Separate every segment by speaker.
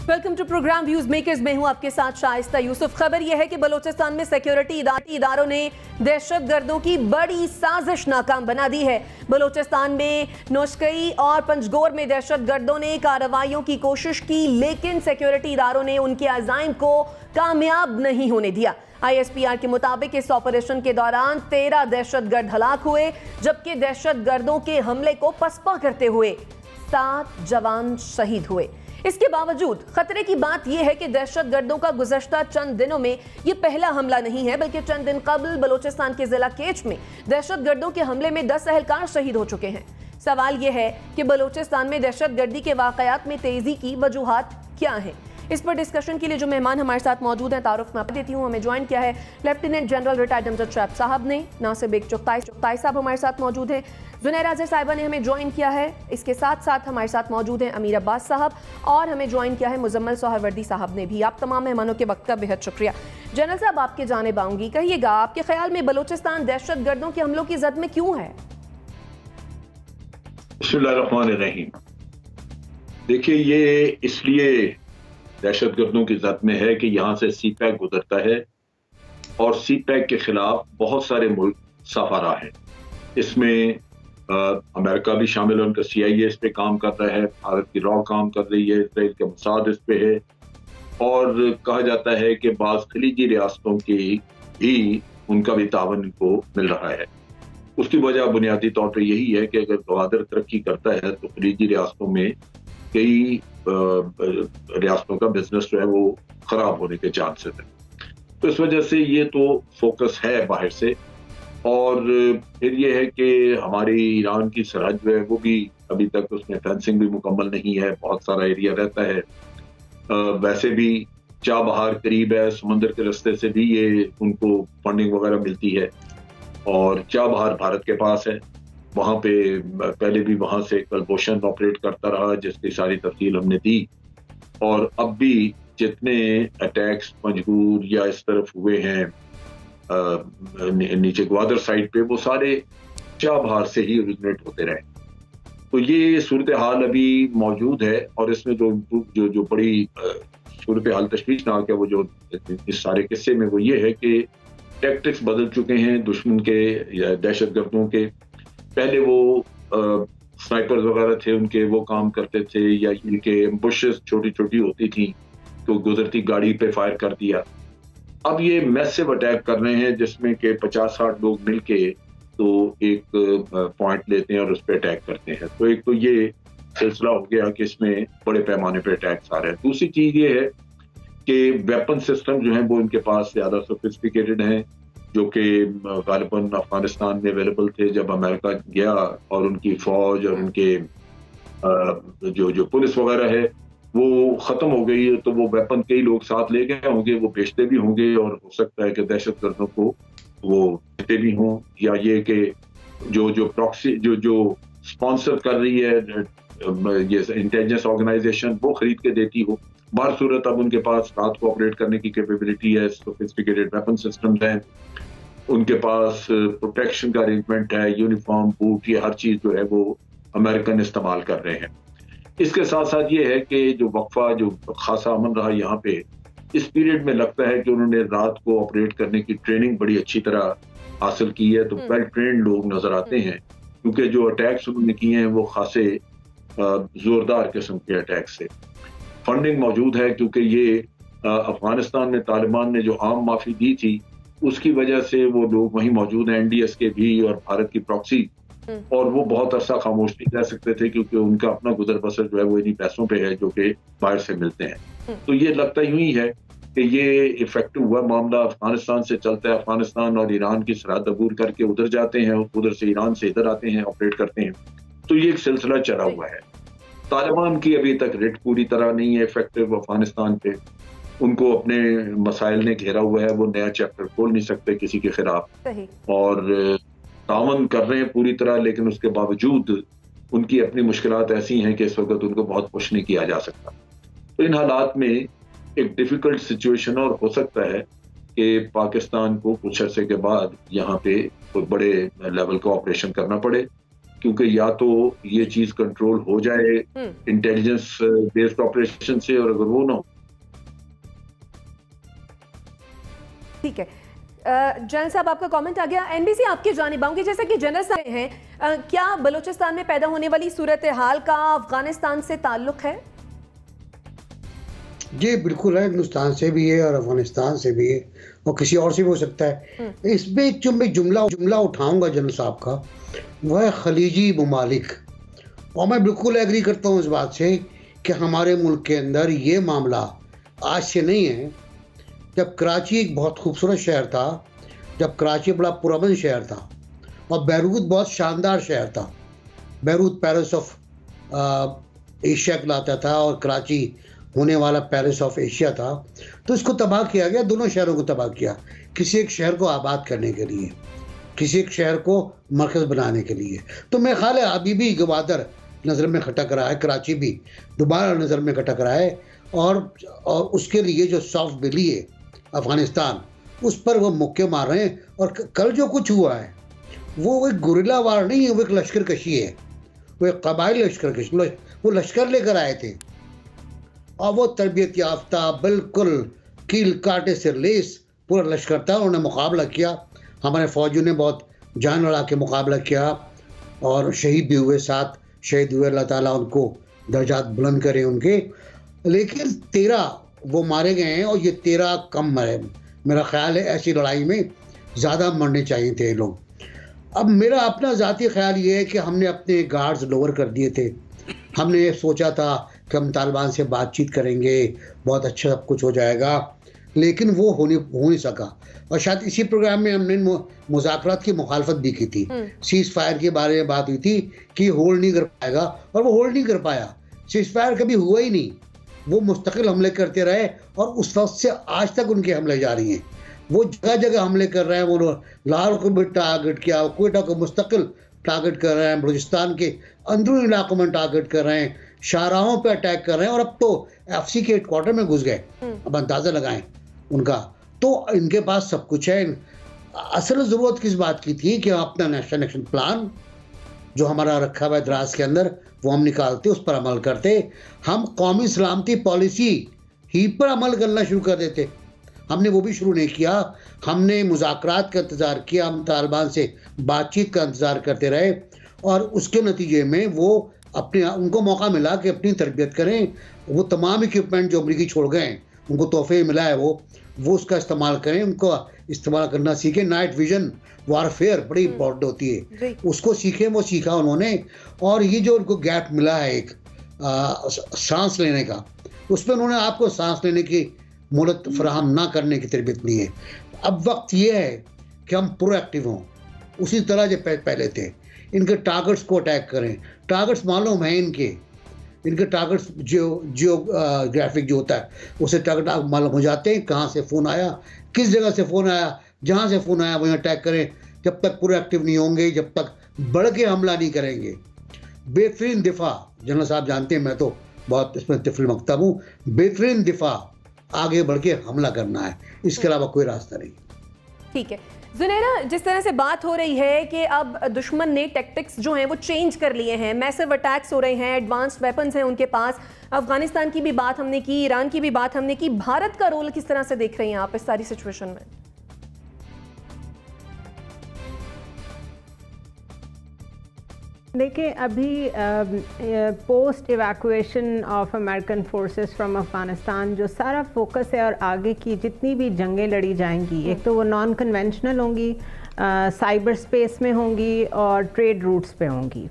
Speaker 1: Welcome to programme views makers. मैं हूं आपके साथ शाइस्ता यूसुफ। खबर यह है कि बलूचिस्तान में सिक्योरिटी इदारों ने दहशतगर्दों की बड़ी साजिश नाकाम बना दी है। बलूचिस्तान में नौशकई और पंजगोर में दहशतगर्दों ने कार्रवाइयों की कोशिश की, लेकिन सिक्योरिटी इदारों ने उनके अज़ाइम को कामयाब नहीं होने दिया। ISPR के मुताबिक इस ऑपरेशन के दौरान 13 दहशतगर्द हलाक हुए, जबकि दहशतगर्दों के हमले को पसपा करते हुए 7 जवान शहीद हुए। इसके बावजूद खतरे की बात यह है कि दहशतगर्दों का गुज़श्ता चंद दिनों में यह पहला हमला नहीं है, बल्कि चंद दिन कबल बलूचिस्तान के जिला केच में दहशतगर्दों के हमले में 10 अहलकार शहीद हो चुके हैं। सवाल यह है कि बलूचिस्तान में दहशतगर्दी के वाकयात में तेजी की वजूहात क्या हैं। इस पर डिस्कशन के लिए जो मेहमान हमारे साथ मौजूद हैं, तारुफ मैं देती हूँ। हमें ज्वाइन किया है लेफ्टिनेंट जनरल रिटायर्ड अमजद शैब साहब ने, नासिर बेग चुगताई साहब हमारे साथ मौजूद हैं, जुनैर आज़िर साहिबा ने हमें ज्वाइन किया है। इसके साथ साथ हमारे साथ मौजूद हैं अमीर अब्बास साहब, और हमें ज्वाइन किया है मुजम्मल सोहरवर्दी साहब ने भी। आप तमाम मेहमानों के वक्त का बेहद शुक्रिया। जनरल साहब, आपके जानिब आऊंगी, कहिएगा आपके ख्याल में बलूचिस्तान दहशतगर्दों के हमलों की जद में क्यों है?
Speaker 2: बिस्मिल्लाहिर्रहमानिर्रहीम। देखिए, ये इसलिए दहशतगर्दों की जद में है कि यहाँ से CPEC गुजरता है और CPEC के खिलाफ बहुत सारे मुल्क सफारा है। इसमें अमेरिका भी शामिल है, उनका CIA इस पे काम कर रहा है, भारत की रॉ काम कर रही है, इसराइल के मोसाद इस पे है, और कहा जाता है कि बाज़ खलीजी रियासतों की भी उनका भी तावन इनको मिल रहा है। उसकी वजह बुनियादी तौर पर यही है कि अगर गवादर तरक्की करता है तो खलीजी रियासतों में कई रियासतों का बिजनेस जो है वो खराब होने के चांसेस हैं। तो इस वजह से ये तो फोकस है बाहर से। और फिर ये है कि हमारी ईरान की सरहद जो है वो भी अभी तक उसमें फेंसिंग भी मुकम्मल नहीं है, बहुत सारा एरिया रहता है। वैसे भी चाबहार करीब है, समंदर के रास्ते से भी ये उनको फंडिंग वगैरह मिलती है, और चाबहार भारत के पास है। वहाँ पे पहले भी वहाँ से कलभूषण ऑपरेट करता रहा, जिसकी सारी तफसील हमने दी। और अब भी जितने अटैक्स पंजगूर या इस तरफ हुए हैं नीचे ग्वादर साइड पे, वो सारे चाबहार से ही ओरिजिनेट होते रहे। तो ये सूरत हाल अभी मौजूद है, और इसमें जो बड़ी सूरत हाल तशवीशनाक है वो जो इस सारे किस्से में वो ये है कि टैक्टिक्स बदल चुके हैं दुश्मन के या दहशतगर्दों के। पहले वो स्नाइपर्स वगैरह थे, उनके वो काम करते थे, या इनके एम्बुशेस छोटी छोटी होती थी तो गुजरती गाड़ी पे फायर कर दिया। अब ये मैसिव अटैक कर रहे हैं जिसमें कि 50-60 लोग मिलके तो एक पॉइंट लेते हैं और उस पर अटैक करते हैं। तो एक तो ये सिलसिला हो गया कि इसमें बड़े पैमाने पे अटैक्स आ रहे हैं। दूसरी चीज ये है कि वेपन सिस्टम जो है वो इनके पास ज्यादा सोफिस्टिकेटेड हैं, जो कि गालिबन अफगानिस्तान में अवेलेबल थे जब अमेरिका गया, और उनकी फौज और उनके जो पुलिस वगैरह है वो खत्म हो गई है। तो वो वेपन कई लोग साथ ले गए होंगे, वो बेचते भी होंगे, और हो सकता है कि दहशतगर्दों को वो देते भी हों, या ये कि जो प्रॉक्सी जो स्पॉन्सर कर रही है ये इंटेलिजेंस ऑर्गेनाइजेशन वो खरीद के देती हो। बाहर सूरत अब उनके पास रात को ऑपरेट करने की कैपेबिलिटी है, सोफिस्टिकेटेड वेपन सिस्टम्स हैं, उनके पास प्रोटेक्शन का अरेंजमेंट है, यूनिफॉर्म, बूट, ये हर चीज जो है वो अमेरिकन इस्तेमाल कर रहे हैं। इसके साथ साथ ये है कि जो वक्फा जो खासा अमन रहा यहाँ पे, इस पीरियड में लगता है कि उन्होंने रात को ऑपरेट करने की ट्रेनिंग बड़ी अच्छी तरह हासिल की है। तो वेल ट्रेंड लोग नजर आते हैं, क्योंकि जो अटैक्स उन्होंने किए हैं वो खासे जोरदार किस्म के अटैक्स से। फंडिंग मौजूद है, क्योंकि ये अफगानिस्तान में तालिबान ने जो आम माफी दी थी उसकी वजह से वो लोग वहीं मौजूद हैं, NDS के भी और भारत की प्रॉक्सी, और वो बहुत अरसा खामोश नहीं रह सकते थे, क्योंकि उनका अपना गुजर बसर जो है वो इन्हीं पैसों पे है जो कि बाहर से मिलते हैं। तो ये लगता यूं ही है कि ये इफेक्टिव हुआ मामला अफगानिस्तान से चलता है, अफगानिस्तान और ईरान की सरहद अबूर करके उधर जाते हैं, उधर से ईरान से इधर आते हैं, ऑपरेट करते हैं। तो ये एक सिलसिला चला हुआ है। तालिबान की अभी तक रिट पूरी तरह नहीं है इफेक्टिव अफगानिस्तान पे, उनको अपने मसाइल ने घेरा हुआ है, वो नया चैप्टर खोल नहीं सकते किसी के खिलाफ, और तावन कर रहे हैं पूरी तरह, लेकिन उसके बावजूद उनकी अपनी मुश्किलात ऐसी हैं कि इस वक्त उनको बहुत पुश नहीं किया जा सकता। तो इन हालात में एक डिफिकल्ट सिचुएशन और हो सकता है कि पाकिस्तान को कुछ अर्से के बाद यहाँ पे कोई बड़े लेवल का ऑपरेशन करना पड़े, क्योंकि या तो ये चीज कंट्रोल हो जाए इंटेलिजेंस बेस्ड ऑपरेशन से, और अगर वो ना हो।
Speaker 1: ठीक है, जनरल साहब आपका कमेंट आ गया। एनबीसी आपकी जानिब आऊंगी, जैसा कि जनरल साहब हैं, क्या बलूचिस्तान में पैदा होने वाली सूरत हाल का अफगानिस्तान से ताल्लुक है?
Speaker 3: जी बिल्कुल है, हिंदुस्तान से भी है और अफगानिस्तान से भी है और किसी और से भी हो सकता है। इसमें जो मैं जुमला उठाऊंगा जनरल साहब का, वह है खलीजी ममालिक। और मैं बिल्कुल एग्री करता हूँ इस बात से कि हमारे मुल्क के अंदर ये मामला आज से नहीं है। जब कराची एक बहुत खूबसूरत शहर था, जब कराची बड़ा पुरअमन शहर था और बैरूत बहुत शानदार शहर था, बैरूत पेरिस ऑफ एशिया कहलाता था और कराची होने वाला पेरिस ऑफ एशिया था, तो इसको तबाह किया गया, दोनों शहरों को तबाह किया, किसी एक शहर को आबाद करने के लिए, किसी एक शहर को मरकज़ बनाने के लिए। तो मेरा ख्याल है अभी भी गवादर नज़र में खटक रहा है, कराची भी दोबारा नज़र में खटक रहा है, और उसके लिए जो सॉफ्ट बिली है अफ़गानिस्तान, उस पर वो मुक्के मार रहे हैं। और कल जो कुछ हुआ है वो एक गुरिल्ला वार नहीं है, वो एक लश्कर कशी है, वो एक कबायली लश्कर कशी, वो लश्कर लेकर आए थे और वो तरबियत याफ्ता बिल्कुल कील कांटे से लेस पूरा लश्कर था। उन्होंने मुकाबला किया, हमारे फौजियों ने बहुत जान लड़ा के मुकाबला किया और शहीद भी हुए, 7 शहीद हुए, अल्लाह ताला उनको दर्जात बुलंद करे उनके। लेकिन 13 वो मारे गए हैं और ये 13 कम मरे। मेरा ख्याल है ऐसी लड़ाई में ज़्यादा मरने चाहिए थे लोग। अब मेरा अपना ज़ाती ख्याल ये है कि हमने अपने गार्ड्स लोअर कर दिए थे। हमने ये सोचा था कि हम तालिबान से बातचीत करेंगे, बहुत अच्छा सब कुछ हो जाएगा, लेकिन वो हो नहीं सका। और शायद इसी प्रोग्राम में हमने मुज़ाकरात की मुखालफत भी की थी, सीज़ फायर के बारे में बात हुई थी कि होल्ड नहीं कर पाएगा, और वो होल्ड नहीं कर पाया। सीज़ फायर कभी हुआ ही नहीं, वो मुस्तकिल हमले करते रहे और उस वक्त से आज तक उनके हमले जारी हैं। वो जगह जगह हमले कर रहे हैं, वो लाहौर को भी टारगेट किया, क्वेटा को मुस्तकिल टारगेट कर रहे हैं, बलूचिस्तान के अंदरूनी इलाकों में टारगेट कर रहे हैं, शाहराहों पे अटैक कर रहे हैं, और अब तो एफसी के हेडक्वार्टर में घुस गए। अब अंदाज़ा लगाएं उनका, तो इनके पास सब कुछ है। असल ज़रूरत किस बात की थी कि अपना नेशनल एक्शन प्लान जो हमारा रखा हुआ है द्रास के अंदर, वो हम निकालते, उस पर अमल करते, हम कौमी सलामती पॉलिसी ही पर अमल करना शुरू कर देते। हमने वो भी शुरू नहीं किया। हमने मुज़ाकरात का इंतज़ार किया, हम तालिबान से बातचीत का इंतज़ार करते रहे, और उसके नतीजे में वो उनको मौका मिला कि अपनी तरबियत करें। वो तमाम इक्विपमेंट जो अमरीकी छोड़ गए हैं, उनको तोहफे मिला है, वो उसका इस्तेमाल करें, उनको इस्तेमाल करना सीखें। नाइट विजन वारफेयर बड़ी इंपॉर्टेंट होती है, उसको सीखें, वो सीखा उन्होंने। और ये जो उनको गैप मिला है एक सांस लेने का, उसमें उन्होंने आपको सांस लेने की मोहलत फराहम ना करने की तरबियत ली है। अब वक्त ये है कि हम प्रोएक्टिव हों, उसी तरह जो पहले थे। इनके टारगेट्स को अटैक करें, टारगेट्स मालूम है इनके टारगेट्स जियोग्राफिक जो होता है उसे टारगेट मालूम हो जाते हैं, कहाँ से फ़ोन आया, किस जगह से फ़ोन आया, जहाँ से फ़ोन आया वहीं अटैक करें। जब तक प्रोएक्टिव नहीं होंगे, जब तक बढ़ के हमला नहीं करेंगे, बेहतरीन दिफा, जनरल साहब जानते हैं मैं तो बहुत इसमें तिफल मकतब हूँ, बेहतरीन दिफा आगे बढ़ के हमला करना है, इसके अलावा कोई रास्ता नहीं।
Speaker 1: ठीक है ज़ुनैरा, जिस तरह से बात हो रही है कि अब दुश्मन ने टैक्टिक्स जो हैं वो चेंज कर लिए हैं, मैसिव अटैक्स हो रहे हैं, एडवांस्ड वेपन्स हैं उनके पास, अफगानिस्तान की भी बात हमने की, ईरान की भी बात हमने की, भारत का रोल किस तरह से देख रही हैं आप इस सारी सिचुएशन में?
Speaker 4: देखिए, अभी post evacuation of American forces from Afghanistan जो सारा फोकस है, और आगे की जितनी भी जंगें लड़ी जाएंगी, एक तो वो नॉन कन्वेंशनल होंगी, साइबर स्पेस में होंगी और ट्रेड रूट्स पे होंगी।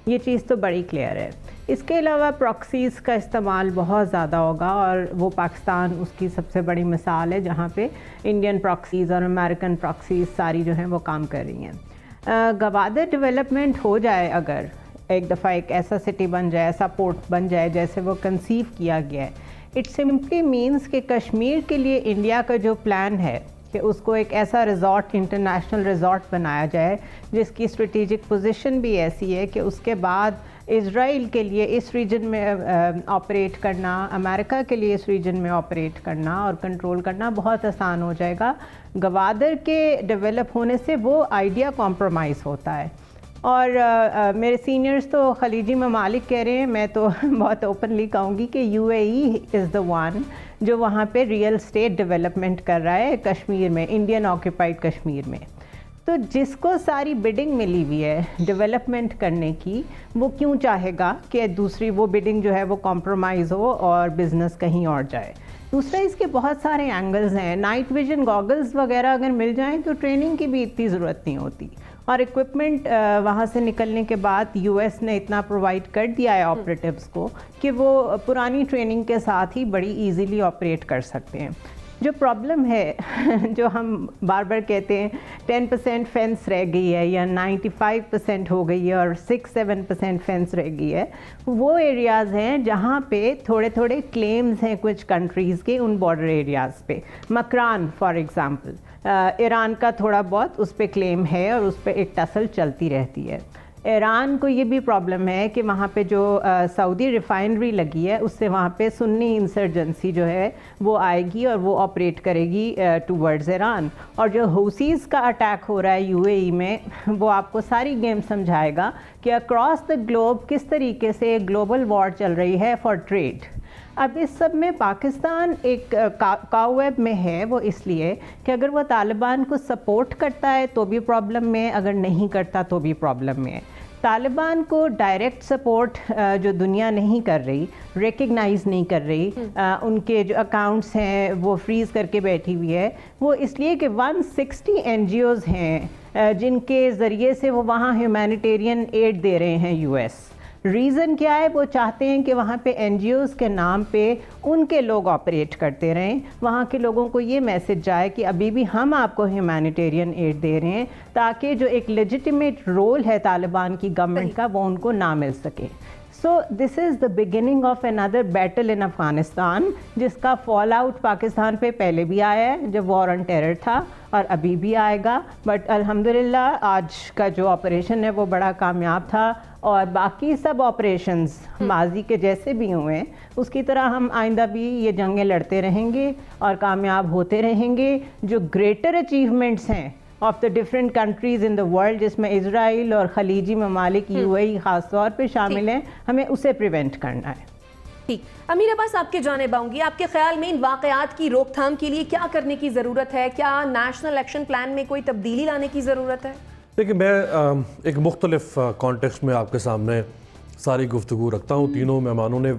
Speaker 4: ये चीज़ तो बड़ी क्लियर है। इसके अलावा प्रॉक्सीज़ का इस्तेमाल बहुत ज़्यादा होगा, और वो पाकिस्तान उसकी सबसे बड़ी मिसाल है, जहाँ पे इंडियन प्रॉक्सीज़ और अमेरिकन प्रॉक्सीज़ सारी जो हैं वो काम कर रही हैं। गवादर डेवलपमेंट हो जाए, अगर एक दफ़ा एक ऐसा सिटी बन जाए, ऐसा पोर्ट बन जाए जैसे वो कंसीव किया गया है, इट सिंपली मीन्स कि कश्मीर के लिए इंडिया का जो प्लान है कि उसको एक ऐसा रिज़ॉर्ट, इंटरनेशनल रिज़ॉर्ट बनाया जाए जिसकी स्ट्रेटेजिक पोजीशन भी ऐसी है कि उसके बाद इज़राइल के लिए इस रीजन में ऑपरेट करना, अमेरिका के लिए इस रीजन में ऑपरेट करना और कंट्रोल करना बहुत आसान हो जाएगा। गवादर के डेवलप होने से वो आइडिया कॉम्प्रोमाइज़ होता है। और मेरे सीनियर्स तो खलीजी ममालिक कह रहे हैं, मैं तो बहुत ओपनली कहूँगी कि UAE इज़ द वन जो वहाँ पे रियल स्टेट डेवलपमेंट कर रहा है कश्मीर में, इंडियन ऑक्यूपाइड कश्मीर में। तो जिसको सारी बिडिंग मिली हुई है डेवलपमेंट करने की, वो क्यों चाहेगा कि दूसरी वो बिडिंग जो है वो कॉम्प्रोमाइज़ हो और बिज़नेस कहीं और जाए। दूसरा, इसके बहुत सारे एंगल्स हैं। नाइट विजन गॉगल्स वगैरह अगर मिल जाएं तो ट्रेनिंग की भी इतनी ज़रूरत नहीं होती, और इक्विपमेंट वहाँ से निकलने के बाद US ने इतना प्रोवाइड कर दिया है ऑपरेटिव्स को कि वो पुरानी ट्रेनिंग के साथ ही बड़ी इजीली ऑपरेट कर सकते हैं। जो प्रॉब्लम है जो हम बार बार कहते हैं 10% फेंस रह गई है या 95% हो गई है और 6-7% फेंस रह गई है, वो एरियाज़ हैं जहाँ पे थोड़े थोड़े क्लेम्स हैं कुछ कंट्रीज़ के उन बॉर्डर एरियाज़ पे। मकरान फॉर एग्ज़ाम्पल, ईरान का थोड़ा बहुत उस पर क्लेम है और उस पर एक टसल चलती रहती है। ईरान को ये भी प्रॉब्लम है कि वहाँ पे जो सऊदी रिफाइनरी लगी है उससे वहाँ पे सुन्नी इंसर्जेंसी जो है वो आएगी और वो ऑपरेट करेगी टूवर्ड्स ईरान। और जो हूसीज़ का अटैक हो रहा है UAE में, वो आपको सारी गेम समझाएगा कि अक्रॉस द ग्लोब किस तरीके से ग्लोबल वॉर चल रही है फॉर ट्रेड। अब इस सब में पाकिस्तान एक काउवेब में है, वो इसलिए कि अगर वो तालिबान को सपोर्ट करता है तो भी प्रॉब्लम में, अगर नहीं करता तो भी प्रॉब्लम में है। तालिबान को डायरेक्ट सपोर्ट जो दुनिया नहीं कर रही, रिकग्नाइज़ नहीं कर रही, उनके जो अकाउंट्स हैं वो फ्रीज़ करके बैठी हुई है, वो इसलिए कि 160 NGOs हैं जिनके ज़रिए से वो वहाँ ह्यूमैनिटेरियन एड दे रहे हैं US। रीज़न क्या है? वो चाहते हैं कि वहाँ पे NGOs के नाम पे उनके लोग ऑपरेट करते रहें, वहाँ के लोगों को ये मैसेज जाए कि अभी भी हम आपको ह्यूमैनिटेरियन एड दे रहे हैं, ताकि जो एक लेजिटिमेट रोल है तालिबान की गवर्नमेंट का वो उनको ना मिल सके। So this is the beginning of another battle in Afghanistan, जिसका फॉल आउट पाकिस्तान पे पहले भी आया है जब वॉर ऑन टेरर था, और अभी भी आएगा। बट अल्हम्दुलिल्लाह आज का जो ऑपरेशन है वो बड़ा कामयाब था, और बाकी सब ऑपरेशंस माजी के जैसे भी हुए हैं उसकी तरह हम आइंदा भी ये जंगें लड़ते रहेंगे और कामयाब होते रहेंगे। जो ग्रेटर अचीवमेंट्स हैं of the different countries in the world, जिसमें इजराइल और खलीजी ममालिक UAE ख़ास तौर पे शामिल हैं, हमें उसे प्रिवेंट करना है।
Speaker 1: ठीक, अमीर अब्बास आपके जानिब आऊँगी। आपके ख्याल में इन वाक़यात की रोकथाम के लिए क्या करने की ज़रूरत है? क्या नेशनल एक्शन प्लान में कोई तब्दीली लाने की ज़रूरत है?
Speaker 5: देखिए, मैं एक मुख्तलिफ कॉन्टेक्स्ट में आपके सामने सारी गुफ्तगू रखता हूँ। तीनों मेहमानों ने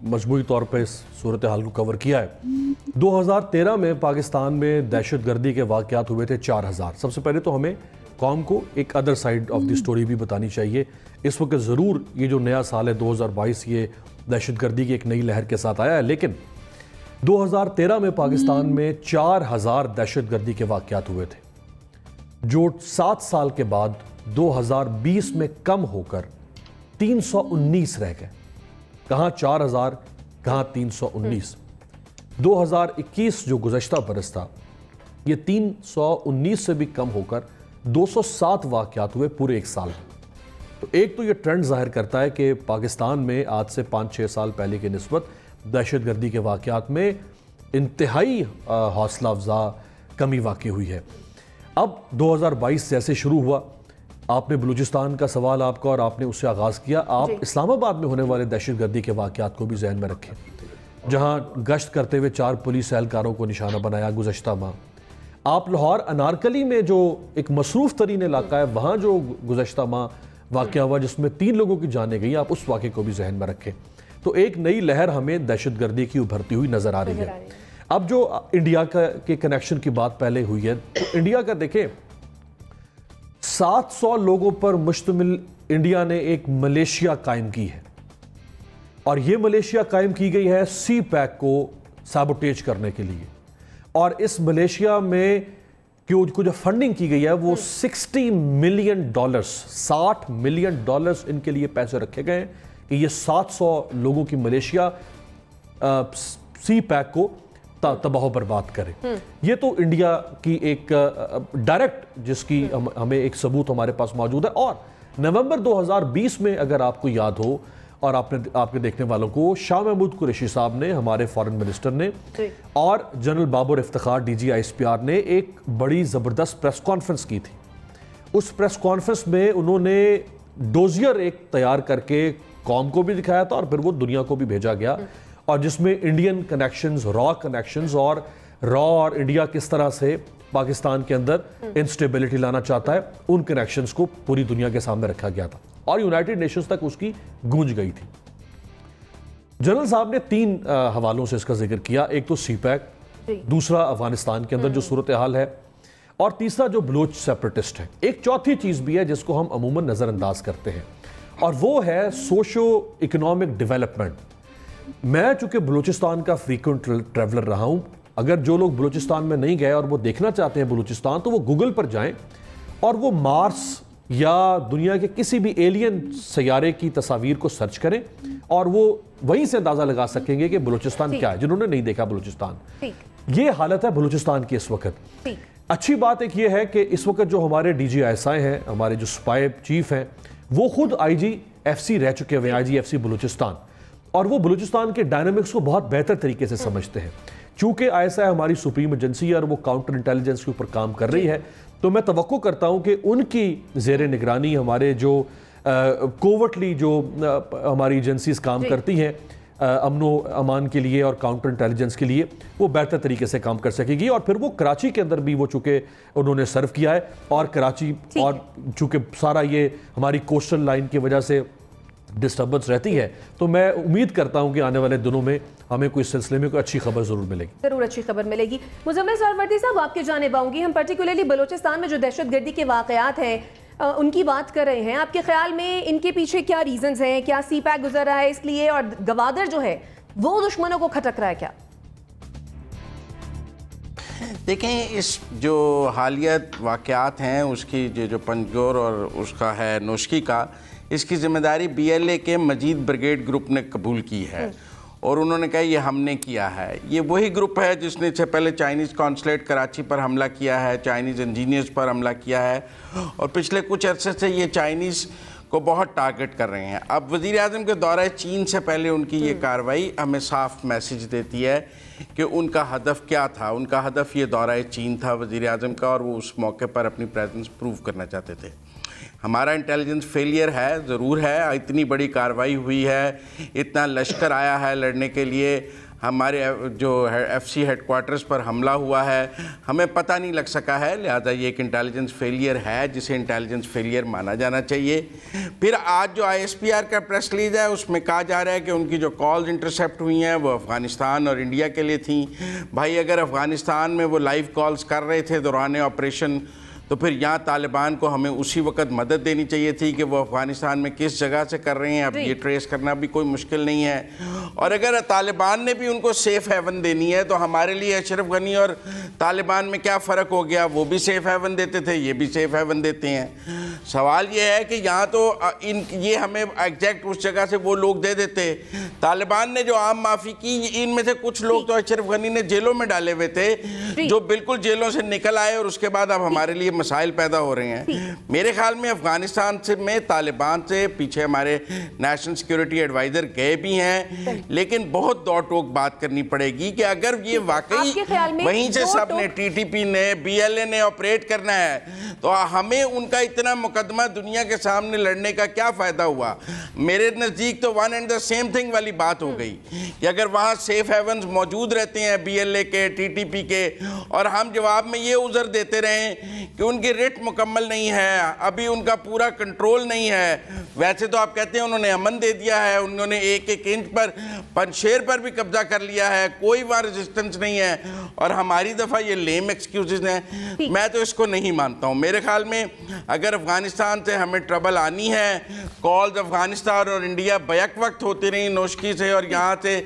Speaker 5: मजमूई तौर पर इस सूरत हाल को कवर किया है। 2013 में पाकिस्तान में दहशत गर्दी के वाक़यात हुए थे 4000। सबसे पहले तो हमें कौम को एक other side of the story भी बतानी चाहिए। इस वक्त ज़रूर ये जो नया साल है 2022, ये दहशत गर्दी की एक नई लहर के साथ आया है, लेकिन 2013 में पाकिस्तान में 4000 दहशत गर्दी के वाक़यात हुए थे, जो 7 साल के बाद 2020 में कम होकर 319 रह गए। कहाँ 4000, कहाँ 319। 2021 जो गुज़श्ता बरस था, ये 319 से भी कम होकर 207 वाक़यात हुए पूरे एक साल में। तो एक तो ये ट्रेंड जाहिर करता है कि पाकिस्तान में आज से 5-6 साल पहले की निस्बत दहशत गर्दी के वाक़यात में इंतहाई हौसला अफजा कमी वाक़ई हुई है। अब 2022 जैसे शुरू हुआ, आपने बलूचिस्तान का सवाल आपका और आपने उससे आगाज़ किया। आप इस्लामाबाद में होने वाले दहशत गर्दी के वाक़यात को भी जहन में रखें, जहाँ गश्त करते हुए 4 पुलिस एहलकारों को निशाना बनाया गुज़श्ता माह। आप लाहौर अनारकली में जो एक मसरूफ़ तरीन इलाका है, वहाँ जो गुज़श्ता माह वाक़या हुआ जिसमें 3 लोगों की जानें गई, आप उस वाक़े को भी जहन में रखें। तो एक नई लहर हमें दहशत गर्दी की उभरती हुई नज़र आ रही है। अब जो इंडिया के कनेक्शन की बात पहले हुई है, तो इंडिया का देखें, 700 लोगों पर मुश्तमिल इंडिया ने एक मलेशिया कायम की है, और ये मलेशिया कायम की गई है CPAC को सैबोटेज करने के लिए। और इस मलेशिया में जो फंडिंग की गई है वो $60 मिलियन, $60 मिलियन इनके लिए पैसे रखे गए हैं कि ये 700 लोगों की मलेशिया CPAC को तबाह बर्बाद करें। ये तो इंडिया की एक डायरेक्ट, जिसकी हमें एक सबूत हमारे पास मौजूद है। और नवंबर 2020 में अगर आपको याद हो, और आपके देखने वालों को, शाह महमूद कुरैशी साहब ने, हमारे फॉरेन मिनिस्टर ने, और general Babar Iftikhar DG ISPR ने एक बड़ी ज़बरदस्त प्रेस कॉन्फ्रेंस की थी, उस प्रेस कॉन्फ्रेंस में उन्होंने डोजियर एक तैयार करके कौम को भी दिखाया था और फिर वो दुनिया को भी भेजा गया, और जिसमें इंडियन कनेक्शंस, रॉ कनेक्शंस और रॉ और इंडिया किस तरह से पाकिस्तान के अंदर इंस्टेबिलिटी लाना चाहता है, उन कनेक्शंस को पूरी दुनिया के सामने रखा गया था और यूनाइटेड नेशंस तक उसकी गूंज गई थी। जनरल साहब ने 3 हवालों से इसका जिक्र किया, एक तो सीपैक, दूसरा अफगानिस्तान के अंदर जो सूरत हाल है, और तीसरा जो बलूच सेपरेटिस्ट है। एक चौथी चीज भी है जिसको हम अमूमन नजरअंदाज करते हैं, और वो है सोशो इकोनॉमिक डेवलपमेंट। मैं चूंकि बलूचिस्तान का फ्रीक्वेंट ट्रैवलर रहा हूं, अगर जो लोग बलूचिस्तान में नहीं गए और वो देखना चाहते हैं बलूचिस्तान, तो वो गूगल पर जाएं और वो मार्स या दुनिया के किसी भी एलियन सैयारे की तस्वीर को सर्च करें और वो वहीं से अंदाजा लगा सकेंगे कि बलूचिस्तान क्या है, जिन्होंने नहीं देखा बलूचिस्तान। ये हालत है बलूचिस्तान की इस वक्त। अच्छी बात एक ये है कि इस वक्त जो हमारे DGISI हैं, हमारे जो स्पाई चीफ हैं, वो खुद IGFC रह चुके हुए हैं, IGFC बलूचिस्तान, और वो बलूचिस्तान के डायनामिक्स को बहुत बेहतर तरीके से समझते हैं। चूंकि ISI हमारी सुप्रीम एजेंसी है और वो काउंटर इंटेलिजेंस के ऊपर काम कर रही है, तो मैं तवक्को करता हूं कि उनकी ज़ेरे निगरानी हमारे जो कोवर्टली जो हमारी एजेंसीज काम करती हैं अमनो अमान के लिए और काउंटर इंटेलिजेंस के लिए, वो बेहतर तरीके से काम कर सकेगी। और फिर वो कराची के अंदर भी वो चूंकि उन्होंने सर्व किया है, और कराची और चूंकि सारा ये हमारी कोस्टल लाइन की वजह से डिस्टर्बेंस रहती है, तो मैं उम्मीद करता हूं कि आने वाले दिनों में हमें कोई सिलसिले में कोई अच्छी खबर जरूर मिलेगी।
Speaker 1: जरूर अच्छी खबर मिलेगी। मुजम्मिल सरवर्दी साहब, आपके जानिब आऊंगी। हम पर्टिकुलरली बलूचिस्तान में जो दहशतगर्दी के वाकयात हैं उनकी बात कर रहे हैं। आपके ख्याल में इनके पीछे क्या रीजंस हैं? क्या सीपैक गुजर रहा है इसलिए, और गवादर जो है वो दुश्मनों को खटक रहा है क्या?
Speaker 6: देखें, इस जो हालियत वाकयात हैं उसकी जो पंजगोर और उसका है नोशकी का, इसकी जिम्मेदारी BLA के मजीद ब्रिगेड ग्रुप ने कबूल की है और उन्होंने कहा ये हमने किया है। ये वही ग्रुप है जिसने इससे पहले चाइनीज़ कॉन्सुलेट कराची पर हमला किया है, चाइनीज़ इंजीनियर्स पर हमला किया है, और पिछले कुछ अरसे से ये चाइनीज़ को बहुत टारगेट कर रहे हैं। अब वज़ीर-ए-आज़म के दौरे चीन से पहले उनकी ये कार्रवाई हमें साफ मैसेज देती है कि उनका हदफ क्या था। उनका हदफ ये दौरा चीन था वज़ीर-ए-आज़म का, और वो उस मौके पर अपनी प्रेजेंस प्रूव करना चाहते थे। हमारा इंटेलिजेंस फेलियर है, ज़रूर है। इतनी बड़ी कार्रवाई हुई है, इतना लश्कर आया है लड़ने के लिए, हमारे जो FC हेडक्वार्टर्स पर हमला हुआ है, हमें पता नहीं लग सका है, लिहाजा ये एक इंटेलिजेंस फेलियर है जिसे इंटेलिजेंस फेलियर माना जाना चाहिए। फिर आज जो ISPR का प्रेस रिलीज है उसमें कहा जा रहा है कि उनकी जो कॉल्स इंटरसेप्ट हुई हैं वो अफ़गानिस्तान और इंडिया के लिए थी। भाई, अगर अफ़गानिस्तान में वो लाइव कॉल्स कर रहे थे दौरान ऑपरेशन, तो फिर यहाँ तालिबान को हमें उसी वक्त मदद देनी चाहिए थी कि वो अफ़गानिस्तान में किस जगह से कर रहे हैं। अब ये ट्रेस करना भी कोई मुश्किल नहीं है। और अगर तालिबान ने भी उनको सेफ़ हेवन देनी है, तो हमारे लिए अशरफ गनी और तालिबान में क्या फ़र्क हो गया? वो भी सेफ़ हेवन देते थे, ये भी सेफ़ हेवन देते हैं। सवाल ये है कि यहाँ तो ये हमें एग्जैक्ट उस जगह से वो लोग दे देते। तालिबान ने जो आम माफ़ी की, इनमें से कुछ लोग तो अशरफ गनी ने जेलों में डाले हुए थे, जो बिल्कुल जेलों से निकल आए और उसके बाद अब हमारे लिए मसाइल पैदा हो रहे हैं। मेरे ख्याल में अफगानिस्तान से में तालिबान से पीछे हमारे नेशनल सिक्योरिटी एडवाइजर गए भी हैं, लेकिन बहुत दौड़ टोक बात करनी पड़ेगी कि अगर ये वाकई वहीं से सब ने TTP ने BLA ने ऑपरेट करना है, तो हमें उनका इतना मुकदमा दुनिया के सामने लड़ने का क्या फायदा हुआ? मेरे नज़दीक तो one and the same thing वाली बात हो गई कि अगर वहाँ सेफ हेवन्स मौजूद रहते हैं BLA के, TTP के, और हम जवाब में ये उज़र देते रहें कि उनकी रिट मुकम्मल नहीं है, अभी उनका पूरा कंट्रोल नहीं है। वैसे तो आप कहते हैं उन्होंने अमन दे दिया है, उन्होंने एक एक इंच पर पंजशेर पर भी कब्जा कर लिया है, कोई वहाँ रेजिस्टेंस नहीं है, और हमारी दफ़ा ये लेम एक्सक्यूजेस हैं। मैं तो इसको नहीं मानता हूँ। मेरे ख्याल में अगर अफगानिस्तान से हमें ट्रबल आनी है, कॉल्स अफगानिस्तान और इंडिया बैक वक्त होती रही नोशकी से और यहाँ से,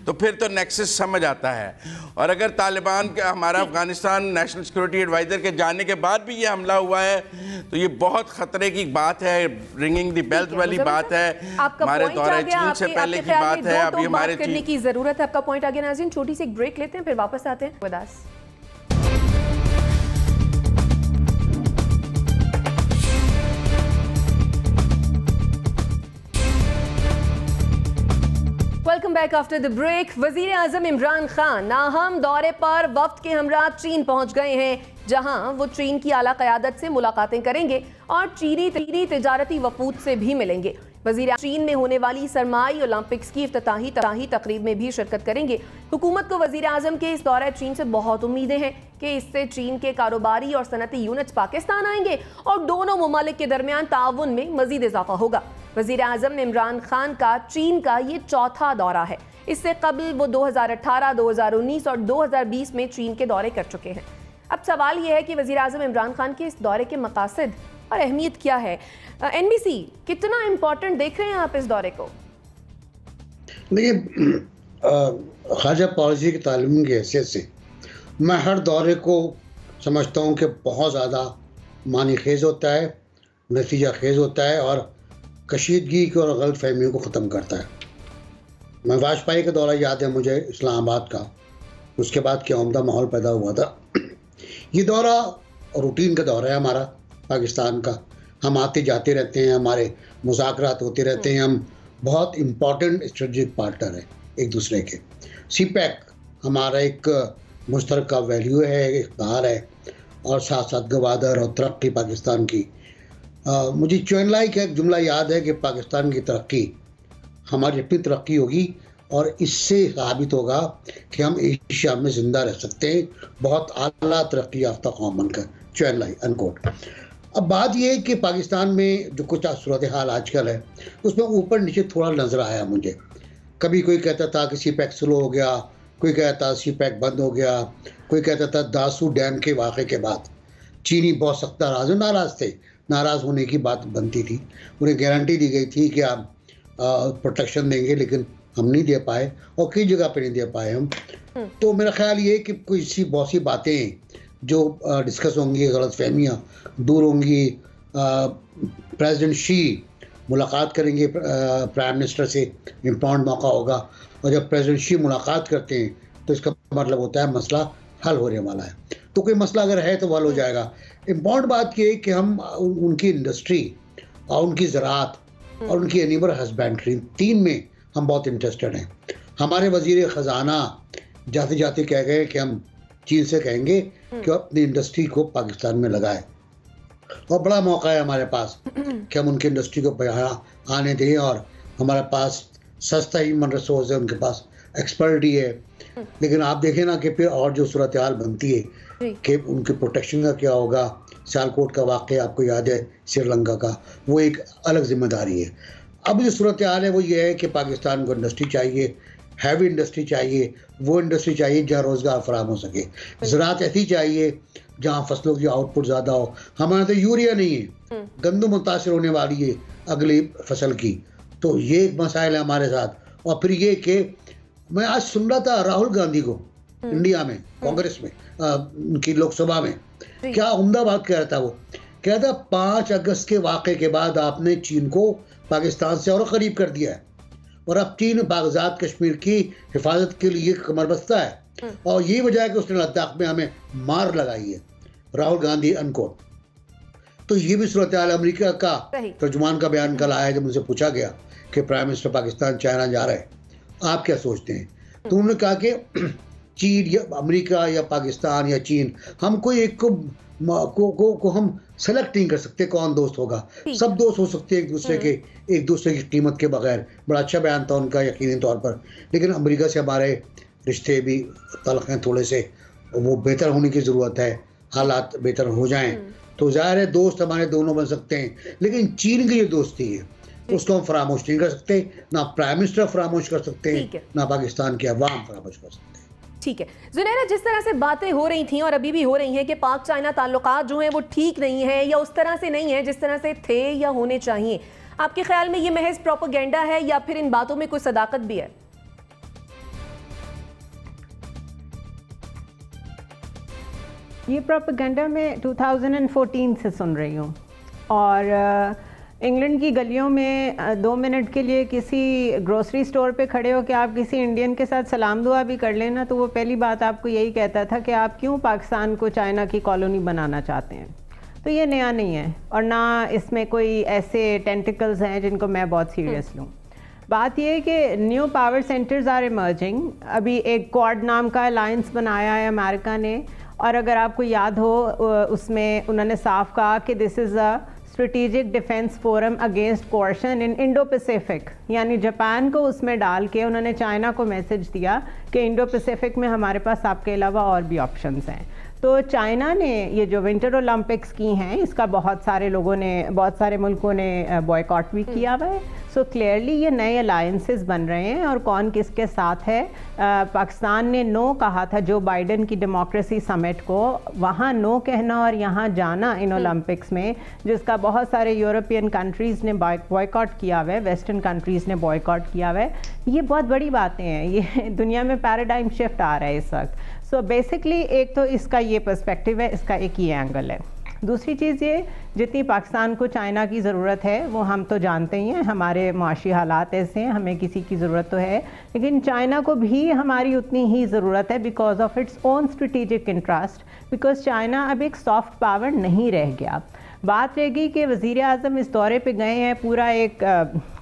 Speaker 6: तो फिर तो नेक्सस समझ आता है। और अगर तालिबान का हमारा अफगानिस्तान नेशनल सिक्योरिटी एडवाइज़र के जाने के बाद भी ये हमला हुआ है, तो ये बहुत खतरे की बात है, रिंगिंग द बेल्स वाली बात है। हमारे दौरे चीन से पहले की बात है, अभी हमारे
Speaker 1: करने की जरूरत है। आपका पॉइंट आगे नाज़रीन, छोटी सी एक ब्रेक लेते हैं, फिर वापस आते हैं। वदास welcome back after the break. वजीर आजम इमरान खान नाहम दौरे पर वफ्द के हमरा चीन पहुंच गए हैं, जहां वो चीन की आला क़यादत से मुलाकातें करेंगे और चीनी तिजारती वफूद से भी मिलेंगे। वजीर चीन में होने वाली सरमाई ओलंपिक्स की इफ्तिताही तकरीब में भी शिरकत करेंगे। हुकूमत को वजीर आजम के इस दौरे चीन से बहुत उम्मीदें हैं कि इससे चीन के कारोबारी और सनती यूनिट्स पाकिस्तान आएंगे और दोनों मुमालिक के दरमियान ताउन में मजीद इजाफा होगा। वजीर आजम इमरान खान का चीन का ये चौथा दौरा है। इससे कबल वो 2018, 2019 और 2020 में चीन के दौरे कर चुके हैं। अब सवाल यह है कि वजीर आजम इमरान खान के इस दौरे के मकासद और अहमियत क्या है। NBC, कितना इम्पोर्टेंट देख रहे हैं आप इस दौरे को?
Speaker 3: देखिए, खारजा पॉलिसी की तालीम की हैसियत से मैं हर दौरे को समझता हूँ कि बहुत ज़्यादा मानी खेज होता है, नतीजा खेज होता है और कशीदगी को और गलत फहमियों को ख़त्म करता है। मैं वाजपेयी का दौरा याद है मुझे, इस्लामाबाद का, उसके बाद क्या उम्दा माहौल पैदा हुआ था। ये दौरा रूटीन का दौरा है हमारा पाकिस्तान का। हम आते जाते रहते हैं, हमारे मुज़ाकरात होते रहते हैं, हम बहुत इम्पॉर्टेंट स्ट्रेटजिक पार्टनर हैं एक दूसरे के। CPEC हमारा एक मुश्तरका वैल्यू है, इक़्तिदार है और साथ साथ गवादर और तरक्की पाकिस्तान की। मुझे चुन लाई का एक जुमला याद है कि पाकिस्तान की तरक्की हमारी अपनी तरक्की होगी और इससे साबित होगा कि हम एशिया में ज़िंदा रह सकते हैं, बहुत आला तरक्की याफ्ता कौम बनकर। चुन लाई अनकोट। अब बात यह है कि पाकिस्तान में जो कुछ सूरत हाल आजकल है उसमें ऊपर नीचे थोड़ा नज़र आया मुझे। कभी कोई कहता था कि CPEC स्लो हो गया, कोई कहता CPEC बंद हो गया, कोई कहता था दासू डैम के वाक़े के बाद चीनी बहुत सख्त नाराज़ थे, नाराज़ होने की बात बनती थी। उन्हें गारंटी दी गई थी कि आप प्रोटेक्शन देंगे, लेकिन हम नहीं दे पाए और कई जगह पर नहीं दे पाए हम। तो मेरा ख्याल ये कि कोई सी बहुत सी बातें जो डिस्कस होंगी, गलत फहमियाँ दूर होंगी। प्रेसिडेंट शी मुलाकात करेंगे प्राइम मिनिस्टर से, इम्पॉर्टेंट मौका होगा, और जब प्रेसिडेंट शी मुलाकात करते हैं तो इसका मतलब होता है मसला हल होने वाला है। तो कोई मसला अगर है तो हल हो जाएगा। इम्पॉर्टेंट बात यह है कि हम उनकी इंडस्ट्री और उनकी ज़राअत और उनकी एनिमल हस्बेंड्री, तीन में हम बहुत इंटरेस्टेड हैं। हमारे वज़ीर ख़जाना जाते जाते कह गए कि हम चीन से कहेंगे कि अपनी इंडस्ट्री को पाकिस्तान में लगाए, और बड़ा मौका है हमारे पास कि हम उनकी इंडस्ट्री को यहाँ आने दें। और हमारे पास सस्ता ह्यूमन रिसोर्स है, उनके पास एक्सपर्टी है। लेकिन आप देखें ना कि फिर और जो सूरत हाल बनती है कि उनके प्रोटेक्शन का क्या होगा। सियालकोट का वाक़या आपको याद है, श्रीलंका का, वो एक अलग जिम्मेदारी है। अब जो सूरत हाल है वो ये है कि पाकिस्तान को इंडस्ट्री चाहिए, हैवी इंडस्ट्री चाहिए, वो इंडस्ट्री चाहिए जहाँ रोज़गार फराहम हो सके। ज़राअत ऐसी चाहिए जहाँ फसलों की आउटपुट ज़्यादा हो। हमारे तो यूरिया नहीं है, गंदम मुतासर होने वाली है अगली फसल की। तो ये एक मसाइल है हमारे साथ। और फिर ये कि मैं आज सुन रहा था राहुल गांधी को इंडिया में, कांग्रेस में, उनकी लोकसभा में, क्या उम्दा बात कह रहा था। वो कह रहा था 5 अगस्त के वाक़े के बाद आपने चीन को पाकिस्तान से और करीब कर दिया है, और अब चीन बागजात कश्मीर की हिफाजत के लिए कमर बस्ता है, और यही वजह है कि उसने लद्दाख में हमें मार लगाई है। राहुल गांधी अनकोट। तो ये भी सूरत हाल अमरीका का तर्जुमान का बयान कल आया जब उनसे पूछा गया कि प्राइम मिनिस्टर पाकिस्तान चाइना जा रहे हैं, आप क्या सोचते हैं। तो उन्होंने कहा कि चीन या अमरीका या पाकिस्तान या चीन, हम कोई एक को हम सेलेक्ट नहीं कर सकते कौन दोस्त होगा। सब दोस्त हो सकते हैं एक दूसरे की कीमत के बगैर। बड़ा अच्छा बयान था उनका यकीनी तौर पर। लेकिन अमेरिका से हमारे रिश्ते भी तल्ख हैं थोड़े से, वो बेहतर होने की ज़रूरत है। हालात बेहतर हो जाएं तो ज़ाहिर है दोस्त हमारे दोनों बन सकते हैं। लेकिन चीन की जो दोस्ती है उसको हम फरामोश नहीं कर सकते, ना प्राइम मिनिस्टर फरामोश कर सकते हैं, ना पाकिस्तान के अवाम फरामोश कर सकते हैं।
Speaker 1: ठीक है जुनैरा, जिस तरह से बातें हो रही थी और अभी भी हो रही हैं कि पाक चाइना ताल्लुकात जो हैं वो ठीक नहीं है या उस तरह से नहीं है जिस तरह से थे या होने चाहिए, आपके ख्याल में ये महज प्रोपेगेंडा है या फिर इन बातों में कोई सदाकत भी है?
Speaker 4: ये प्रोपेगेंडा मैं 2014 से सुन रही हूँ। और इंग्लैंड की गलियों में 2 मिनट के लिए किसी ग्रोसरी स्टोर पे खड़े हो कि आप किसी इंडियन के साथ सलाम दुआ भी कर लेना, तो वो पहली बात आपको यही कहता था कि आप क्यों पाकिस्तान को चाइना की कॉलोनी बनाना चाहते हैं। तो ये नया नहीं है और ना इसमें कोई ऐसे टेंटिकल्स हैं जिनको मैं बहुत सीरियस लूँ। बात ये है कि new power centres are emerging. अभी एक क्वाड नाम का अलायंस बनाया है अमेरिका ने, और अगर आपको याद हो उसमें उन्होंने साफ कहा कि this is a strategic defence forum against coercion in Indo Pacific, यानी जापान को उसमें डाल के उन्होंने चाइना को मैसेज दिया कि इंडो पैसिफिक में हमारे पास आपके अलावा और भी ऑप्शंस हैं। तो चाइना ने ये जो विंटर ओलंपिक्स की हैं इसका बहुत सारे मुल्कों ने बॉयकॉट भी किया हुआ है। सो क्लियरली ये नए अलायंसेस बन रहे हैं, और कौन किसके साथ है। पाकिस्तान ने नो कहा था जो बाइडन की डेमोक्रेसी समिट को, वहाँ नो कहना और यहाँ जाना इन ओलंपिक्स में, जिसका बहुत सारे यूरोपियन कंट्रीज़ ने बॉयकॉट किया हुआ है, वेस्टर्न कंट्रीज़ ने बॉयकॉट किया हुआ है। ये बहुत बड़ी बातें हैं, ये दुनिया में पैराडाइम शिफ्ट आ रहा है इस वक्त। सो बेसिकली एक तो इसका ये पर्सपेक्टिव है, इसका एक ये एंगल है। दूसरी चीज़ ये, जितनी पाकिस्तान को चाइना की ज़रूरत है वो हम तो जानते ही हैं, हमारे माशी हालात ऐसे हैं, हमें किसी की ज़रूरत तो है, लेकिन चाइना को भी हमारी उतनी ही ज़रूरत है because of its own strategic interest, because China अब एक सॉफ्ट पावर नहीं रह गया। बात रहेगी कि वज़ीर आज़म इस दौरे पे गए हैं, पूरा एक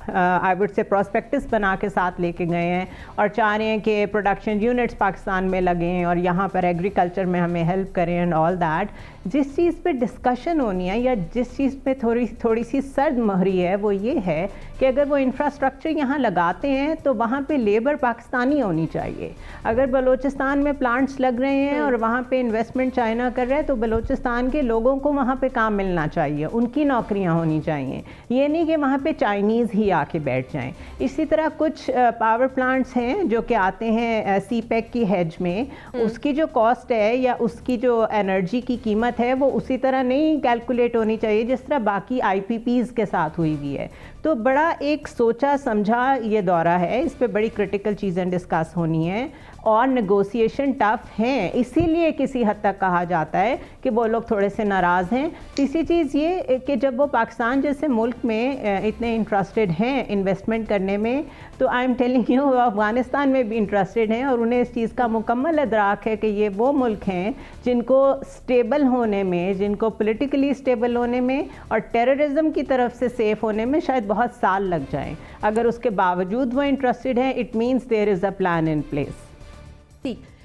Speaker 4: आई वुड से प्रॉस्पेक्टस बना के साथ लेके गए हैं और चाह रहे हैं कि प्रोडक्शन यूनिट्स पाकिस्तान में लगें और यहाँ पर एग्रीकल्चर में हमें हेल्प करें एंड ऑल दैट। जिस चीज़ पे डिस्कशन होनी है या जिस चीज़ पे थोड़ी सी सर्द मोहरी है वो ये है कि अगर वो इंफ्रास्ट्रक्चर यहाँ लगाते हैं तो वहाँ पे लेबर पाकिस्तानी होनी चाहिए। अगर बलूचिस्तान में प्लांट्स लग रहे हैं और वहाँ पे इन्वेस्टमेंट चाइना कर रहा है तो बलूचिस्तान के लोगों को वहाँ पे काम मिलना चाहिए, उनकी नौकरियाँ होनी चाहिए, ये नहीं कि वहाँ पे चाइनीज़ ही आके बैठ जाएं। इसी तरह कुछ पावर प्लांट्स हैं जो कि आते हैं सीपेक की हेज में, उसकी जो कॉस्ट है या उसकी जो एनर्जी की कीमत है वो उसी तरह नहीं कैलकुलेट होनी चाहिए जिस तरह बाकी आईपीपीज के साथ हुई हुई है। तो बड़ा एक सोचा समझा ये दौरा है, इस पे बड़ी क्रिटिकल चीज़ें डिस्कस होनी है और नेगोशिएशन टफ हैं, इसीलिए किसी हद तक कहा जाता है कि वो लोग थोड़े से नाराज़ हैं। तीसरी चीज़ ये कि जब वो पाकिस्तान जैसे मुल्क में इतने इंटरेस्टेड हैं इन्वेस्टमेंट करने में, तो I am telling you Afghanistan में भी इंटरेस्टेड हैं और उन्हें इस चीज़ का मुकम्मल इदराक है कि ये वो मुल्क हैं जिनको स्टेबल होने में, जिनको पोलिटिकली स्टेबल होने में और टेररिज्म की तरफ से सेफ होने में शायद बहुत साल लग जाएं। अगर उसके बावजूद वो इंटरेस्टेड हैं, it means there is a plan in place.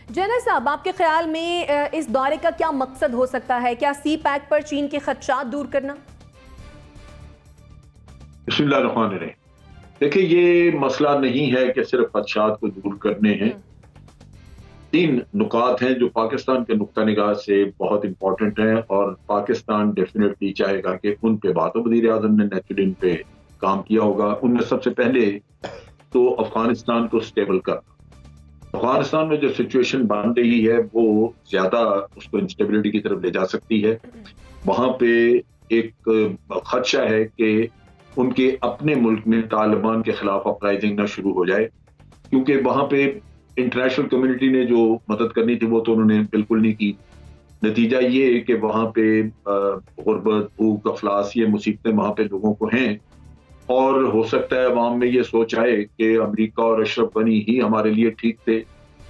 Speaker 1: जैनर साहब, आपके ख्याल में इस दौरे का क्या मकसद हो सकता है? क्या सी पैक पर चीन के खदशात दूर करना?
Speaker 2: बिस्मिल्लाहिर्रहमानिर्रहीम। देखिए, ये मसला नहीं है कि सिर्फ खदशात को दूर करने हैं। 3 नुकात हैं जो पाकिस्तान के नुक्ता निगाह से बहुत इंपॉर्टेंट हैं और पाकिस्तान डेफिनेटली चाहेगा कि उन पे बात हो। वज़ीर आज़म ने नेचुरली इन पे काम किया होगा। उनमें सबसे पहले तो अफगानिस्तान को स्टेबल करना। अफगानिस्तान में जो सिचुएशन बन रही है वो ज्यादा उसको इंस्टेबिलिटी की तरफ ले जा सकती है। वहां पे एक खदशा है कि उनके अपने मुल्क में तालिबान के खिलाफ अपराइजिंग ना शुरू हो जाए, क्योंकि वहां पे इंटरनेशनल कम्युनिटी ने जो मदद करनी थी वो तो उन्होंने बिल्कुल नहीं की। नतीजा ये है कि वहां पे गुर्बत, भूख, अफलास, ये मुसीबतें वहां पे लोगों को हैं और हो सकता है अवाम में ये सोच आए कि अमेरिका और अशरफ गनी ही हमारे लिए ठीक थे,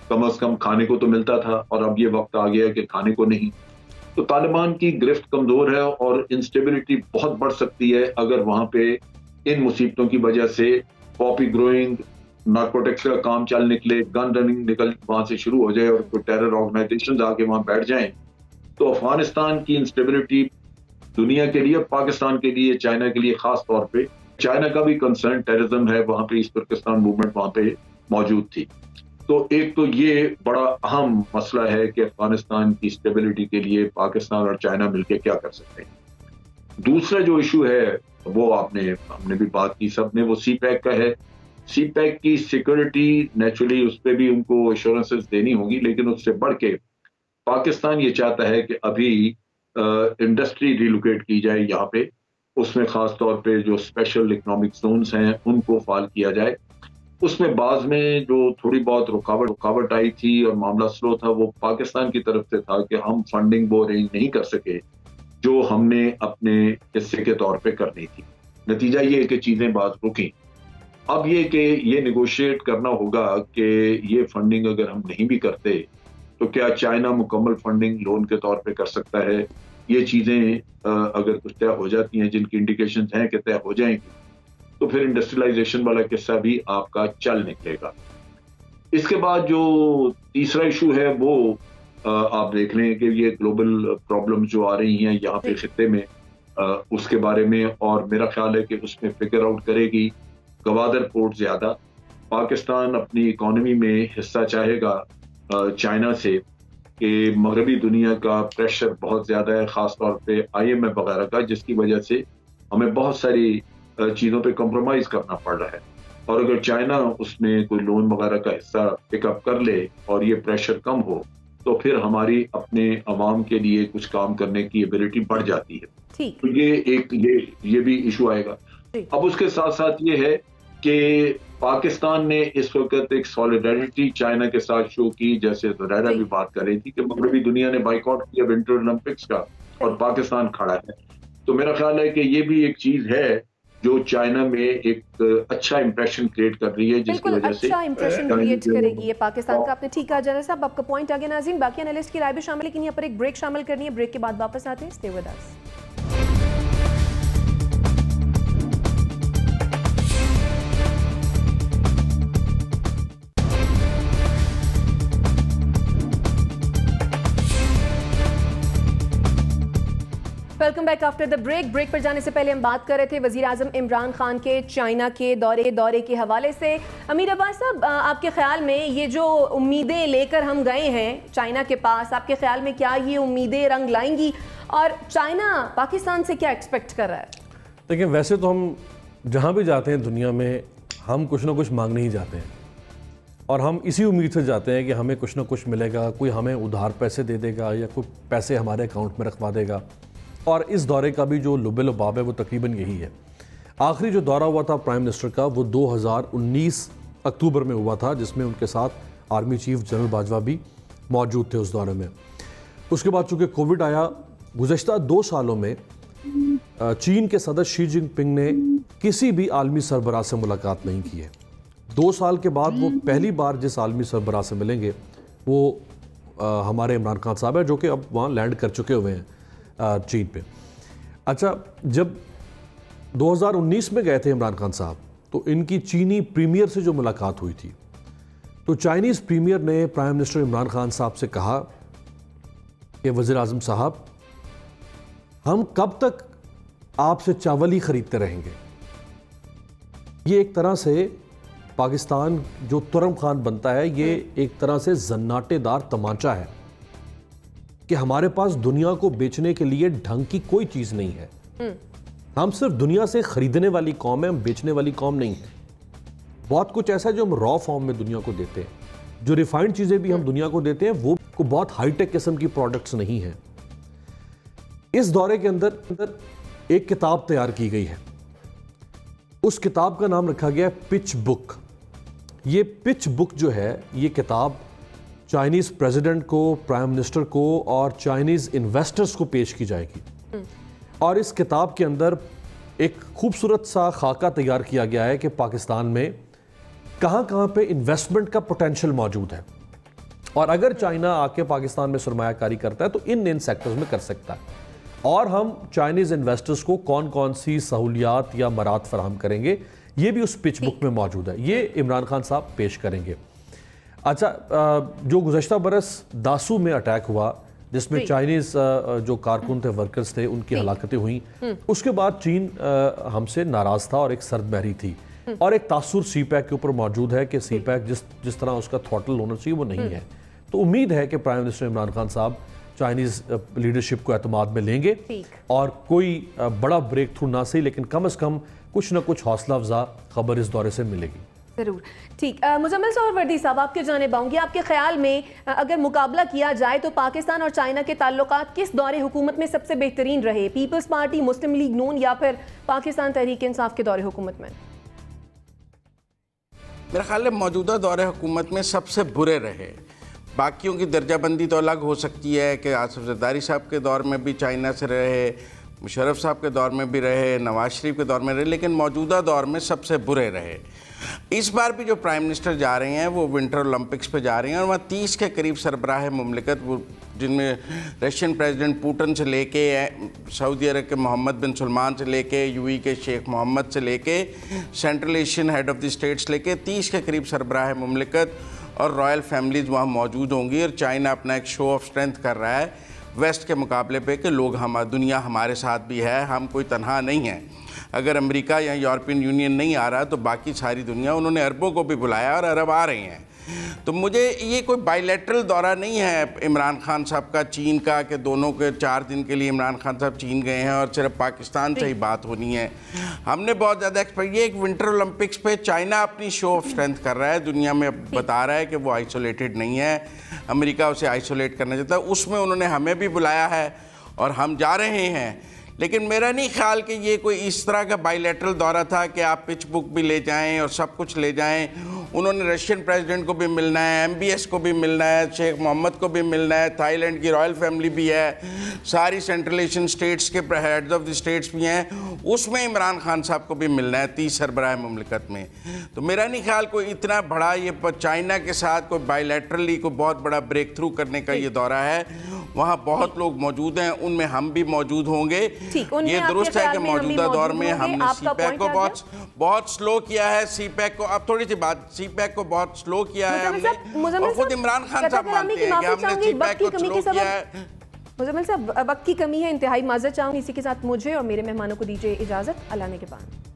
Speaker 2: कम से कम खाने को तो मिलता था और अब ये वक्त आ गया कि खाने को नहीं। तो तालिबान की गिरफ्त कमजोर है और इंस्टेबिलिटी बहुत बढ़ सकती है अगर वहां पे इन मुसीबतों की वजह से पॉपी ग्रोइंग, नार्कोटिक्स का काम चल निकले, गन रनिंग निकल वहां से शुरू हो जाए और कोई टेरर ऑर्गेनाइजेशन आके वहां बैठ जाएं। तो अफगानिस्तान की इंस्टेबिलिटी दुनिया के लिए, पाकिस्तान के लिए, चाइना के लिए खास तौर पे, चाइना का भी कंसर्न टेररिज्म है, वहां पे ईस्ट तुर्किस्तान मूवमेंट वहां पे मौजूद थी। तो एक तो ये बड़ा अहम मसला है कि अफगानिस्तान की स्टेबिलिटी के लिए पाकिस्तान और चाइना मिलकर क्या कर सकते हैं। दूसरा जो इशू है वो हमने भी बात की सबने, वो सी पैक का है। सी पैक की सिक्योरिटी नेचुरली उस पर भी उनको एश्योरेंसेस देनी होगी, लेकिन उससे बढ़ के पाकिस्तान ये चाहता है कि अभी इंडस्ट्री रिलोकेट की जाए यहाँ पे, उसमें खास तौर पे जो स्पेशल इकोनॉमिक जोन्स हैं उनको फाल किया जाए। उसमें बाद में जो थोड़ी बहुत रुकावट आई थी और मामला स्लो था, वो पाकिस्तान की तरफ से था कि हम फंडिंग वो अरेंज नहीं कर सके जो हमने अपने हिस्से के तौर पे करनी थी। नतीजा ये है कि चीजें बाद रुकी। अब ये कि ये निगोशिएट करना होगा कि ये फंडिंग अगर हम नहीं भी करते तो क्या चाइना मुकम्मल फंडिंग लोन के तौर पे कर सकता है। ये चीजें अगर कुछ तय हो जाती हैं, जिनकी इंडिकेशन हैं कि तय हो जाएंगी, तो फिर इंडस्ट्रियलाइजेशन वाला किस्सा भी आपका चल निकलेगा। इसके बाद जो तीसरा इशू है वो आप देख लें कि ये ग्लोबल प्रॉब्लम जो आ रही हैं यहाँ पे खित्ते में, उसके बारे में, और मेरा ख्याल है कि उसमें फिगर आउट करेगी गवादर पोर्ट ज्यादा। पाकिस्तान अपनी इकोनॉमी में हिस्सा चाहेगा चाइना से कि मगरबी दुनिया का प्रेशर बहुत ज्यादा है, खासतौर पे IMF वगैरह का, जिसकी वजह से हमें बहुत सारी चीज़ों पे कॉम्प्रोमाइज करना पड़ रहा है। और अगर चाइना उसमें कोई लोन वगैरह का हिस्सा पिकअप कर ले और ये प्रेशर कम हो तो फिर हमारी अपने अवाम के लिए कुछ काम करने की एबिलिटी बढ़ जाती है। तो ये भी इशू आएगा। अब उसके साथ साथ ये है कि पाकिस्तान ने इस वक्त एक सॉलिडारिटी चाइना के साथ शो की, जैसे ज़ुरैरा भी बात कर रही थी कि मगरबी दुनिया ने बाइकआउट किया विंटर ओलंपिक्स का और पाकिस्तान खड़ा है। तो मेरा ख्याल है कि ये भी एक चीज है जो चाइना में एक अच्छा इंप्रेशन क्रिएट कर रही है, जिसकी वजह से
Speaker 1: अच्छा इंप्रेशन क्रिएट करेगी ये पाकिस्तान का। आपने ठीक कहा जरा साहब, आपका पॉइंट आगे नाज़रीन, बाकी एनालिस्ट की राय भी शामिल है, लेकिन यहाँ पर एक ब्रेक शामिल करनी है। ब्रेक के बाद वापस आते हैं, stay with us. Welcome back after the break. Break पर जाने से पहले हम बात कर रहे थे वज़ीर आज़म इमरान खान के चाइना के दौरे के हवाले से। अमीर अब्बास साहब, आपके ख्याल में ये जो उम्मीदें लेकर हम गए हैं चाइना के पास, आपके ख्याल में क्या ये उम्मीदें रंग लाएंगी और चाइना पाकिस्तान से क्या एक्सपेक्ट कर रहा है?
Speaker 5: देखिए, वैसे तो हम जहाँ भी जाते हैं दुनिया में हम कुछ ना कुछ मांगने ही जाते हैं और हम इसी उम्मीद से जाते हैं कि हमें कुछ ना कुछ मिलेगा, कोई हमें उधार पैसे दे देगा या कोई पैसे हमारे अकाउंट में रखवा देगा। और इस दौरे का भी जो लुबे-लुबाब है वो तकरीबन यही है। आखिरी जो दौरा हुआ था प्राइम मिनिस्टर का वो 2019 अक्टूबर में हुआ था, जिसमें उनके साथ आर्मी चीफ जनरल बाजवा भी मौजूद थे उस दौरे में। उसके बाद चूँकि कोविड आया, गुज़श्ता 2 सालों में चीन के सदर शी जिनपिंग ने किसी भी आलमी सरबराह से मुलाकात नहीं की है। 2 साल के बाद वो पहली बार जिस आलमी सरबराह से मिलेंगे वो हमारे इमरान खान साहब है, जो कि अब वहाँ लैंड कर चुके हुए हैं चीन पे। अच्छा, जब 2019 में गए थे इमरान खान साहब तो इनकी चीनी प्रीमियर से जो मुलाकात हुई थी तो चाइनीज़ प्रीमियर ने प्राइम मिनिस्टर इमरान खान साहब से कहा कि वज़ीर आज़म साहब, हम कब तक आपसे चावल ही खरीदते रहेंगे। ये एक तरह से पाकिस्तान जो तुरम खान बनता है, ये एक तरह से जन्नाटेदार तमाचा है कि हमारे पास दुनिया को बेचने के लिए ढंग की कोई चीज़ नहीं है। हम सिर्फ दुनिया से खरीदने वाली कौम है, हम बेचने वाली कौम नहीं है। बहुत कुछ ऐसा है जो हम रॉ फॉर्म में दुनिया को देते हैं, जो रिफाइंड चीज़ें भी हम दुनिया को देते हैं वो को बहुत हाईटेक किस्म की प्रोडक्ट्स नहीं हैं। इस दौरे के अंदर एक किताब तैयार की गई है, उस किताब का नाम रखा गया पिच बुक। ये पिच बुक जो है, ये किताब चाइनीज़ प्रेसिडेंट को, प्राइम मिनिस्टर को और चाइनीज़ इन्वेस्टर्स को पेश की जाएगी। और इस किताब के अंदर एक खूबसूरत सा खाका तैयार किया गया है कि पाकिस्तान में कहाँ कहाँ पे इन्वेस्टमेंट का पोटेंशियल मौजूद है और अगर चाइना आके पाकिस्तान में सरमायाकारी करता है तो इन सेक्टर्स में कर सकता है, और हम चाइनीज़ इन्वेस्टर्स को कौन कौन सी सहूलियात या मरात फराहम करेंगे, ये भी उस पिच बुक में मौजूद है। ये इमरान खान साहब पेश करेंगे। अच्छा, जो गुज़श्ता बरस दासू में अटैक हुआ जिसमें चाइनीज़ जो कारकुन थे, वर्कर्स थे, उनकी हलाकतें हुई, उसके बाद चीन हमसे नाराज़ था और एक सर्द बहरी थी और एक तासुर सी पैक के ऊपर मौजूद है कि सी पैक जिस तरह उसका थ्रॉटल होना चाहिए वो नहीं है। तो उम्मीद है कि प्राइम मिनिस्टर इमरान खान साहब चाइनीज़ लीडरशिप को एतमाद में लेंगे और कोई बड़ा ब्रेक थ्रू ना सही लेकिन कम से कम कुछ ना कुछ हौसला अफजा खबर इस दौरे से मिलेगी।
Speaker 1: जरूर। ठीक, मुजम्मिल सोहरवर्दी साहब, आपके जानिब आऊंगी। आपके ख्याल में अगर मुकाबला किया जाए तो पाकिस्तान और चाइना के ताल्लुकात किस दौरे हुकूमत में सबसे बेहतरीन रहे? पीपल्स पार्टी, मुस्लिम लीग नून या फिर पाकिस्तान तहरीक इंसाफ के दौरे हुकूमत में?
Speaker 6: मेरा ख्याल है मौजूदा दौरे हुकूमत में सबसे बुरे रहे। बाकियों की दर्जाबंदी तो अलग हो सकती है कि आसिफ जरदारी साहब के दौर में भी चाइना से रहे, मुशर्रफ साहब के दौर में भी रहे, नवाज शरीफ के दौर में रहे, लेकिन मौजूदा दौर में सबसे बुरे रहे। इस बार भी जो प्राइम मिनिस्टर जा रहे हैं वो विंटर ओलंपिक्स पे जा रहे हैं और वहाँ 30 के करीब सरबराह मुमलिकत, जिनमें रशियन प्रेसिडेंट पुतिन से लेके, सऊदी अरब के मोहम्मद बिन सलमान से लेके, यूएई के शेख मोहम्मद से लेके, central Asian head of the states लेके 30 के करीब सरबराह मुमलिकत और रॉयल फैमिलीज़ वहाँ मौजूद होंगी। और चाइना अपना एक शो ऑफ स्ट्रेंथ कर रहा है वेस्ट के मुकाबले पे कि लोग दुनिया हमारे साथ भी है, हम कोई तनहा नहीं हैं। अगर अमेरिका या यूरोपियन यूनियन नहीं आ रहा तो बाकी सारी दुनिया, उन्होंने अरबों को भी बुलाया और अरब आ रहे हैं। तो मुझे ये कोई बायलैटरल दौरा नहीं है इमरान खान साहब का चीन का कि दोनों के 4 दिन के लिए इमरान खान साहब चीन गए हैं और सिर्फ पाकिस्तान से ही बात होनी है। हमने बहुत ज़्यादा एक्सपेक्ट, ये एक विंटर ओलंपिक्स पे चाइना अपनी शो ऑफ स्ट्रेंथ कर रहा है, दुनिया में बता रहा है कि वो आइसोलेटेड नहीं है, अमेरिका उसे आइसोलेट करना चाहता है। उसमें उन्होंने हमें भी बुलाया है और हम जा रहे हैं। लेकिन मेरा नहीं ख्याल कि ये कोई इस तरह का बायलैटरल दौरा था कि आप पिच बुक भी ले जाएं और सब कुछ ले जाएं। उन्होंने रशियन प्रेसिडेंट को भी मिलना है, MBS को भी मिलना है, शेख मोहम्मद को भी मिलना है, थाईलैंड की रॉयल फैमिली भी है, सारी सेंट्रल एशियन स्टेट्स के हेड्स ऑफ द स्टेट्स भी हैं, उसमें इमरान खान साहब को भी मिलना है 30 सरबराह मुमलिकत में। तो मेरा नहीं ख्याल कोई इतना बड़ा ये चाइना के साथ कोई बायलैटरली कोई बहुत बड़ा ब्रेक थ्रू करने का ये दौरा है। वहाँ बहुत लोग मौजूद हैं, उनमें हम भी मौजूद होंगे। ये दुरुस्त है कि मौजूदा दौर में हमने CPEC को बहुत स्लो किया है। CPEC को अब थोड़ी सी बात, CPEC को बहुत स्लो किया है हमने, और खुद इमरान खान साहब मानते हैं कि हमने CPEC को स्लो किया है।
Speaker 1: मुजम्मिल साहब, वक्त की कमी है, इंतहाई माजरत चाहूंगी। इसी के साथ मुझे और मेरे मेहमानों को दीजिए इजाजत। अल्लाह ने के बाद।